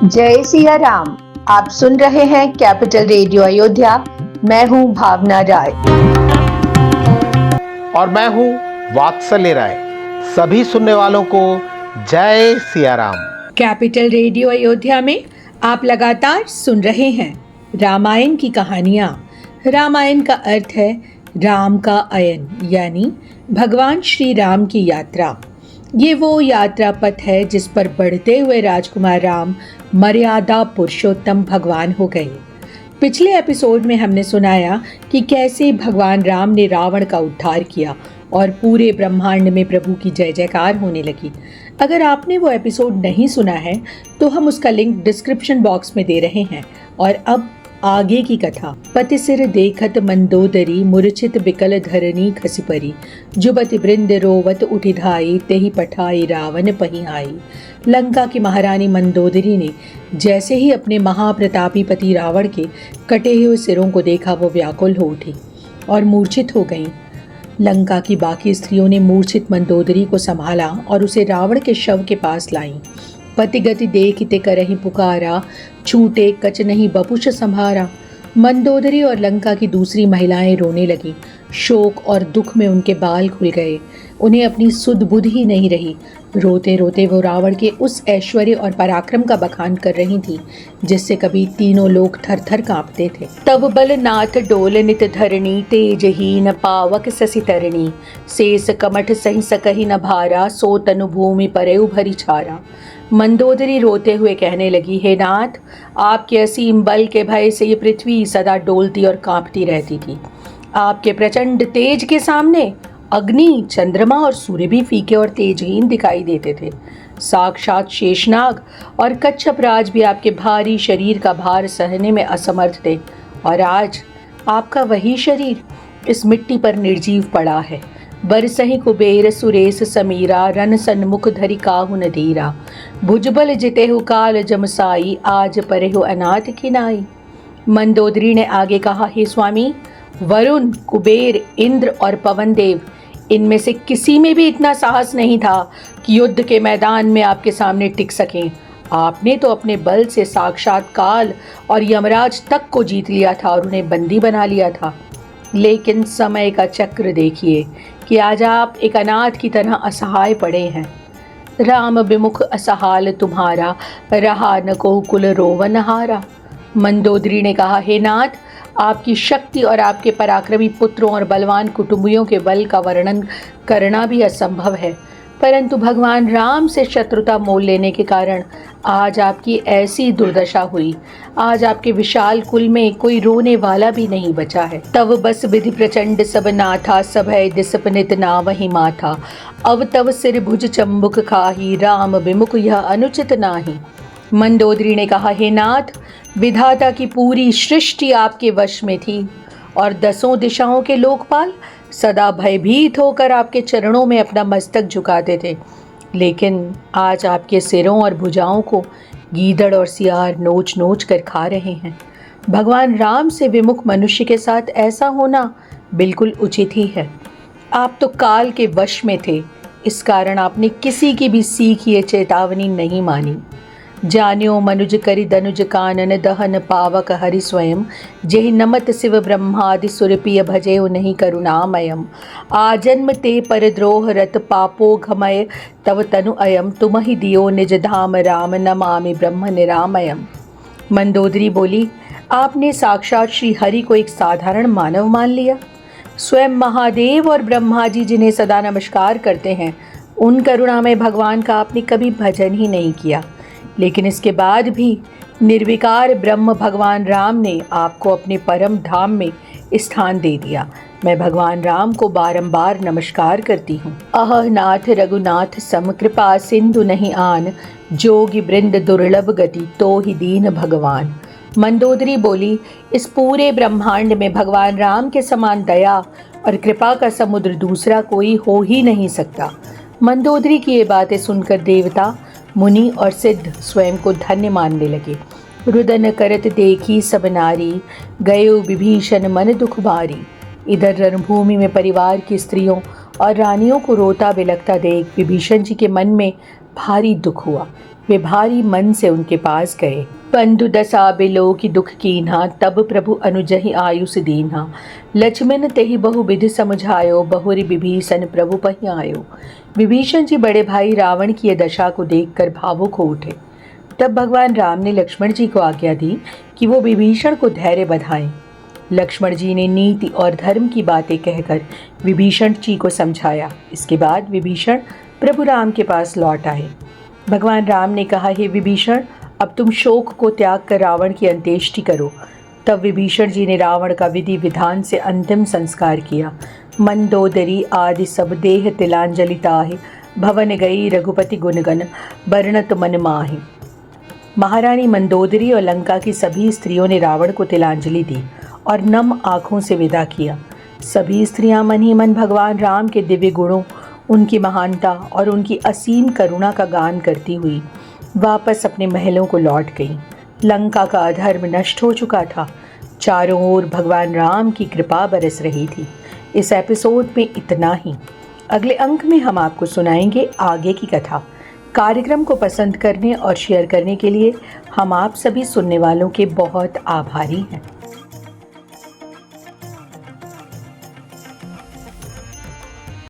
जय सिया राम। आप सुन रहे हैं कैपिटल रेडियो अयोध्या। मैं हूं भावना राय और मैं हूं वात्सल्य राय। सभी सुनने वालों को जय सिया राम। कैपिटल रेडियो अयोध्या में आप लगातार सुन रहे हैं रामायण की कहानियाँ। रामायण का अर्थ है राम का अयन, यानी भगवान श्री राम की यात्रा। ये वो यात्रा पथ है जिस पर बढ़ते हुए राजकुमार राम मर्यादा पुरुषोत्तम भगवान हो गए। पिछले एपिसोड में हमने सुनाया कि कैसे भगवान राम ने रावण का उद्धार किया और पूरे ब्रह्मांड में प्रभु की जय जयकार होने लगी। अगर आपने वो एपिसोड नहीं सुना है तो हम उसका लिंक डिस्क्रिप्शन बॉक्स में दे रहे हैं। और अब आगे की कथा। पति सिर देखत मंदोदरी, मूर्छित बिकल धरनी खसिपरी, जुबति बृंद रोवत उठि धाई, तेहि पठाई रावण पही आई। लंका की महारानी मंदोदरी ने जैसे ही अपने महाप्रतापी पति रावण के कटे हुए सिरों को देखा, वो व्याकुल हो उठी और मूर्छित हो गईं। लंका की बाकी स्त्रियों ने मूर्छित मंदोदरी को संभाला और उसे रावण के शव के पास लाईं। पति गति देखते करहि पुकारा, छूटे कच नहीं बपुष संभारा। मंदोदरी और लंका की दूसरी महिलाएं रोने लगीं। शोक और दुख में उनके बाल खुल गए। उन्हें अपनी सुध बुध ही नहीं रही। रोते रोते वो रावण के उस ऐश्वर्य और पराक्रम का बखान कर रही थी जिससे कभी तीनों लोग थर थर कांपते थे। तब बल नाथ डोल नित धरणी, तेजहीन पावक ससी तरणी, शेष कमठ सही सकहि न भारा, सो तनु भूमि परे उभरी छारा। मंदोदरी रोते हुए कहने लगी, हे नाथ, आपके असीम बल के भय से ये पृथ्वी सदा डोलती और कांपती रहती थी। आपके प्रचंड तेज के सामने अग्नि, चंद्रमा और सूर्य भी फीके और तेजहीन दिखाई देते थे। साक्षात शेषनाग और कच्छपराज भी आपके भारी शरीर का भार सहने में असमर्थ थे। और आज आपका वही शरीर इस मिट्टी पर निर्जीव पड़ा है। बरसहि कुबेर सुरेश समीरा, रन सन्मुख धरि काहु न धीरा, भुजबल जितेहु काल जमसाई, आज परेहु अनाथ खिनाई। मंदोदरी ने आगे कहा, हे स्वामी, वरुण, कुबेर, इंद्र और पवन देव, इनमें से किसी में भी इतना साहस नहीं था कि युद्ध के मैदान में आपके सामने टिक सकें। आपने तो अपने बल से साक्षात काल और यमराज तक को जीत लिया था और उन्हें बंदी बना लिया था। लेकिन समय का चक्र देखिए कि आज आप एक अनाथ की तरह असहाय पड़े हैं। राम विमुख असहाल तुम्हारा, रहा न को कुल रोवन हारा। मंदोदरी ने कहा, हे नाथ, आपकी शक्ति और आपके पराक्रमी पुत्रों और बलवान कुटुंबियों के बल का वर्णन करना भी असंभव है, परंतु भगवान राम से शत्रुता मोल लेने के कारण आज आपकी ऐसी दुर्दशा हुई। आज आपके विशाल कुल में कोई रोने वाला भी नहीं बचा है। तव बस विधि प्रचंड सब नाथा, सभय दिसपनित ना वही माथा, अव तव सिर भुज चंबुक खाही, राम विमुख यह अनुचित नाही। मंदोदरी ने कहा, हे नाथ, विधाता की पूरी सृष्टि आपके वश में थी और दसों दिशाओं के लोकपाल सदा भयभीत होकर आपके चरणों में अपना मस्तक झुकाते थे। लेकिन आज आपके सिरों और भुजाओं को गीदड़ और सियार नोच नोच कर खा रहे हैं। भगवान राम से विमुख मनुष्य के साथ ऐसा होना बिल्कुल उचित ही है। आप तो काल के वश में थे, इस कारण आपने किसी की भी सीख ये चेतावनी नहीं मानी। जान्यो मनुज करि दनुज कानन, दहन पावक हरि स्वयं, जेहि नमत शिव ब्रह्मादि सुरपिय भजेउ नहीं करुणामयम, आजन्म ते पर द्रोह रत पापो घमय, तव तनु अयम तुमहि दियो निज धाम राम, नमामि ब्रह्म निरामयम। मंदोदरी बोली, आपने साक्षात श्री हरि को एक साधारण मानव मान लिया। स्वयं महादेव और ब्रह्मा जी जिन्हें सदा नमस्कार करते हैं, उन करुणामय भगवान का आपने कभी भजन ही नहीं किया। लेकिन इसके बाद भी निर्विकार ब्रह्म भगवान राम ने आपको अपने परम धाम में स्थान दे दिया। मैं भगवान राम को बारंबार नमस्कार करती हूँ। अह नाथ रघुनाथ सम, कृपा सिंधु नहीं आन, जोगी वृंद दुर्लभ गति, तो ही दीन भगवान। मंदोदरी बोली, इस पूरे ब्रह्मांड में भगवान राम के समान दया और कृपा का समुद्र दूसरा कोई हो ही नहीं सकता। मंदोदरी की ये बातें सुनकर देवता, मुनि और सिद्ध स्वयं को धन्य मानने लगे। रुदन करत देखी सब नारी, गयो विभीषण मन दुख भारी। इधर रणभूमि में परिवार की स्त्रियों और रानियों को रोता बिलखता देख विभीषण जी के मन में भारी दुख हुआ। वे भारी मन से उनके पास गए। बंधु दशा बिलो की दुख कीन्हा, तब प्रभु अनुजहि आयुष दीन्हा। लक्ष्मण तेहि बहु विधि समझायो, बहुरि विभीषण प्रभु पहि आयो। विभीषण जी बड़े भाई रावण की यह दशा को देखकर भावुक हो उठे। तब भगवान राम ने लक्ष्मण जी को आज्ञा दी कि वो विभीषण को धैर्य बधाएं। लक्ष्मण जी ने नीति और धर्म की बातें कहकर विभीषण जी को समझाया। इसके बाद विभीषण प्रभु राम के पास लौट आए। भगवान राम ने कहा, हे विभीषण, अब तुम शोक को त्याग कर रावण की अंत्येष्टि करो। तब विभीषण जी ने रावण का विधि विधान से अंतिम संस्कार किया। मंदोदरी आदि सब देह तिलांजलि ताहि, भवन गई रघुपति गुणगण बरनत मन माहि। महारानी मंदोदरी और लंका की सभी स्त्रियों ने रावण को तिलांजलि दी और नम आँखों से विदा किया। सभी स्त्रियां मन ही मन भगवान राम के दिव्य गुणों, उनकी महानता और उनकी असीम करुणा का गान करती हुई वापस अपने महलों को लौट गईं। लंका का अधर्म नष्ट हो चुका था। चारों ओर भगवान राम की कृपा बरस रही थी। इस एपिसोड में इतना ही। अगले अंक में हम आपको सुनाएंगे आगे की कथा। कार्यक्रम को पसंद करने और शेयर करने के लिए हम आप सभी सुनने वालों के बहुत आभारी हैं।